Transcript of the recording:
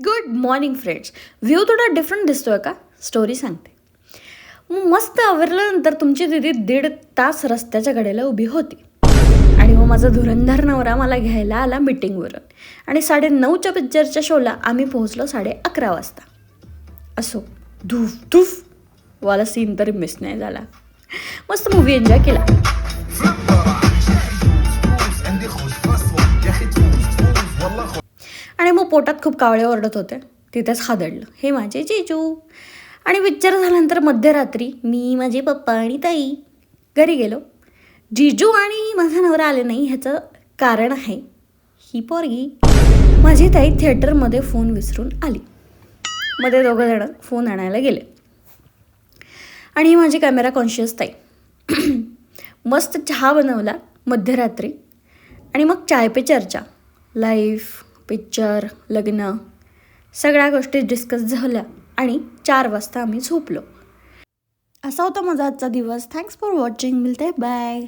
Good morning friends. View थोडा different दिसतोय का? स्टोरी सांगते. मग मस्त आवरल्यानंतर तुमची दीदी 1.5 तास रस्त्याच्या कडेला उभी होती आणि मग माझा धुरंधर नवरा मला घ्यायला आला मीटिंगवरून आणि 9:30च्या पिक्चरच्या शोला आम्ही पोहोचलो 11:30 वाजता. असो, धूफ धूफ वाला सीन तरी मिस नाही झाला. मस्त मूवी एन्जॉय केला. आणि मग पोटात खूप कावळे ओरडत होते. तिथेच हादडलं, हे माझे जिजू. आणि पिक्चर झाल्यानंतर मध्यरात्री मी, माझे पप्पा आणि ताई घरी गेलो. जिजू आणि माझा नवरा आले नाही ह्याचं कारण आहे ही पोरगी. माझी ताई थिएटरमध्ये फोन विसरून आली. मध्ये दोघंजणं फोन आणायला गेले आणि ही माझी कॅमेरा कॉन्शियस ताई. मस्त चहा बनवला मध्यरात्री आणि मग चाय पे चर्चा, लाईफ, पिक्चर, लग्न, सगळ्या गोष्टी डिस्कस झाल्या आणि 4 वाजता आम्ही झोपलो. असा होता माझा आजचा दिवस. Thanks for watching. मिळते, बाय.